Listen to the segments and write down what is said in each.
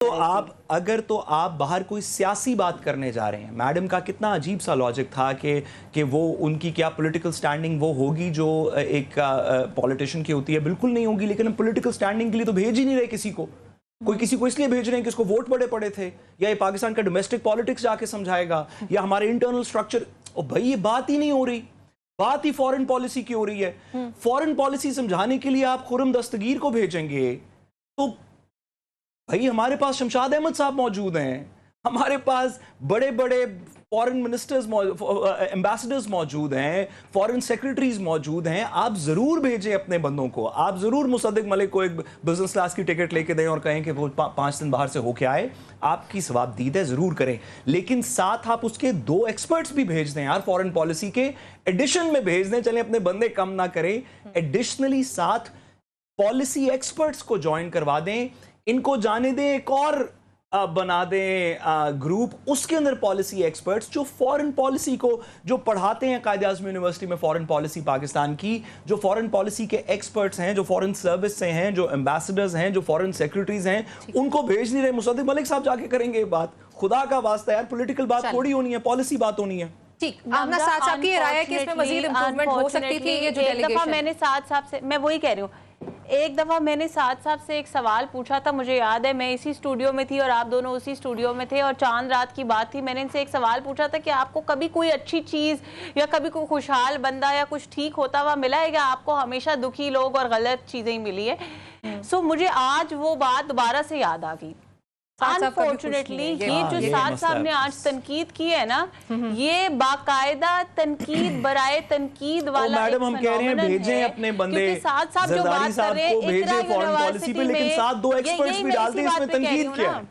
आप बाहर कोई सियासी बात करने जा रहे हैं, मैडम का कितना अजीब सा लॉजिक था कि वो उनकी क्या पॉलिटिकल स्टैंडिंग वो होगी जो एक पॉलिटिशियन की होती है, बिल्कुल नहीं होगी। लेकिन हम पॉलिटिकल स्टैंडिंग के लिए तो भेज ही नहीं रहे किसी को। कोई किसी को इसलिए भेज रहे हैं कि उसको वोट बड़े पड़े थे, या ये पाकिस्तान का डोमेस्टिक पॉलिटिक्स जाके समझाएगा, या हमारे इंटरनल स्ट्रक्चर। ओ भाई, ये बात ही नहीं हो रही, बात ही फॉरेन पॉलिसी की हो रही है। फॉरेन पॉलिसी समझाने के लिए आप खुर्रम दस्तगीर को भेजेंगे तो भाई हमारे पास शमशाद अहमद साहब मौजूद हैं, हमारे पास बड़े बड़े फॉरेन मिनिस्टर्स एम्बेसडर्स मौजूद हैं, फॉरेन सेक्रेटरीज मौजूद हैं। आप जरूर भेजें अपने बंदों को, आप जरूर मुसद्दिक मलिक को एक बिजनेस क्लास की टिकट लेके दें और कहें कि वो 5 दिन बाहर से होके आए। आपकी सवाबदीद है, जरूर करें, लेकिन साथ आप उसके 2 एक्सपर्ट्स भी भेज दें यार, फॉरेन पॉलिसी के एडिशन में भेज दें। चलें अपने बंदे कम ना करें, एडिशनली साथ पॉलिसी एक्सपर्ट्स को ज्वाइन करवा दें, इनको जाने दें, एक और बना दें ग्रुप, उसके अंदर पॉलिसी एक्सपर्ट्स जो फॉरेन पॉलिसी को जो पढ़ाते हैं कायद-ए-आज़म यूनिवर्सिटी में, फॉरेन पॉलिसी पाकिस्तान की, जो फॉरेन पॉलिसी के एक्सपर्ट्स हैं, जो फॉरेन सर्विस से हैं, जो एम्बेसडर्स हैं, जो फॉरेन सेक्रेटरीज हैं, उनको भेज नहीं रहे। मुसद्दिक मलिक साहब जाके करेंगे ये बात, खुदा का वास्ता यार, पॉलिटिकल बात थोड़ी होनी है, पॉलिसी बात होनी है। ठीक, आमना साद साहब की राय है कि इसमें मजीद इंप्रूवमेंट हो सकती थी। ये जो डेलीगेशन, मैंने साद साहब से, मैं वही कह रही हूँ, एक दफ़ा मैंने साद साहब से एक सवाल पूछा था, मुझे याद है, मैं इसी स्टूडियो में थी और आप दोनों उसी स्टूडियो में थे और चांद रात की बात थी। मैंने इनसे एक सवाल पूछा था कि आपको कभी कोई अच्छी चीज़ या कभी कोई खुशहाल बंदा या कुछ ठीक होता हुआ मिला है, या आपको हमेशा दुखी लोग और गलत चीज़ें ही मिली है? सो मुझे आज वो बात दोबारा से याद आ गई। अनफॉर्चुनेटली ये जो साद साहब ने आज तनकीद की है ना, ये बाकायदा तनकीद बराए तनकीद वाला मैडम, हम कह रहे हैं भेजें अपने बंदे, साद साहब जो बात कर रहे हैं भेजें फॉरेन पॉलिसी पे, लेकिन साथ 2 एक्सपर्ट्स भी डाल दें इसमें। तनकीद क्या है?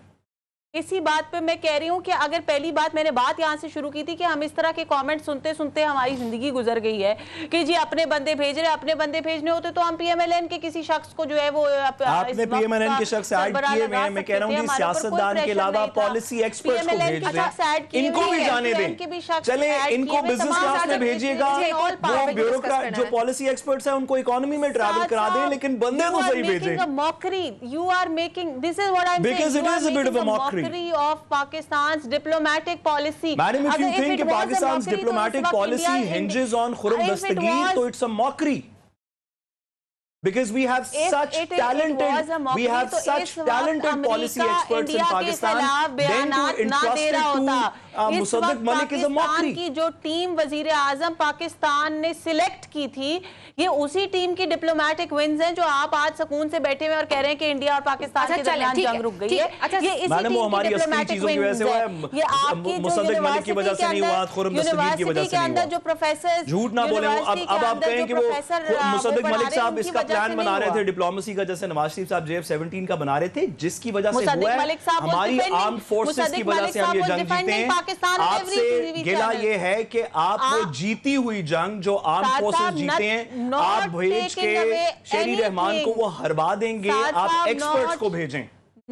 इसी बात पे मैं कह रही हूँ कि अगर पहली बात मैंने बात यहाँ से शुरू की थी कि हम इस तरह के कमेंट सुनते सुनते हमारी जिंदगी गुजर गई है कि जी अपने बंदे भेज रहे, अपने बंदे भेजने होते तो हम पीएमएलएन के किसी शख्स को जो है वो आपने पीएमएलएन के शख्स ऐड किए हुए हैं। मैं कह रहा हूँ कि सियासतदान के अलावा पॉलिसी एक्सपर्ट्स को भेज दें, इनको भी जाने दें। चले इनको बिजनेस क्लास में भेजिएगा, वो ब्यूरोक्रेट जो पॉलिसी एक्सपर्ट्स हैं उनको इकोनॉमी में ट्रैवल करा दें, लेकिन बंदे तो सही भेजें। Mockery you are making, this is what I am saying, because it is a bit of a mockery of Pakistan's diplomatic policy. Madam, if you think Pakistan's diplomatic policy hinges on Khurram Dastagir, so it's a mockery. Because we have such talented policy experts in Pakistan. Then to entrust it to Mossadegh Malik is a mockery. की जो team वजीर आजम पाकिस्तान ने select की थी, ये उसी team की diplomatic wings हैं जो आप आज सुकून से बैठे हुए और कह रहे हैं कि इंडिया और पाकिस्तान के दरमियान जंग रुक गई है। ये इसी टीम की डिप्लोमेटिक विंग्स है। ये आपकी जो यूनिवर्सिटी के अंदर के अंदर जो प्रोफेसर, झूठ ना बोले, अब आप कहें कि वो मुसद्दिक मलिक साहब इसका प्लान बना रहे थे डिप्लोमेसी का, जैसे नवाज शरीफ साहब JF-17 का बना रहे थे, जिसकी वजह से हुआ है हमारी आर्म्ड फोर्सेस की वजह से हम ये जंग जीते हैं। आपसे गिला ये है कि आप वो जीती हुई जंग जो आर्म्ड फोर्सेस जीते हैं, आप भेज के शेरी रहमान को वो हरवा देंगे। आप एक्सपर्ट्स को भेजें।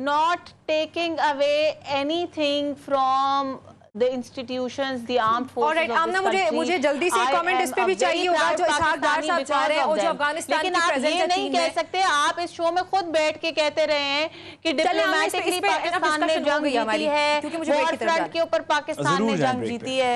Not taking away anything from the institutions, the armed forces of this country. मुझे जल्दी से कमेंट इस पे भी चाहिए होगा जो इसहाक डार साहब चाह रहे हैं और जो अफगानिस्तान की प्रेजेंस है। लेकिन आप ये नहीं कह सकते, आप इस शो में खुद बैठ के कहते रहे हैं कि डिप्लोमेटिकली पाकिस्तान ने जंग जीती है, वॉर फ्रंट के ऊपर पाकिस्तान ने जंग जीती है।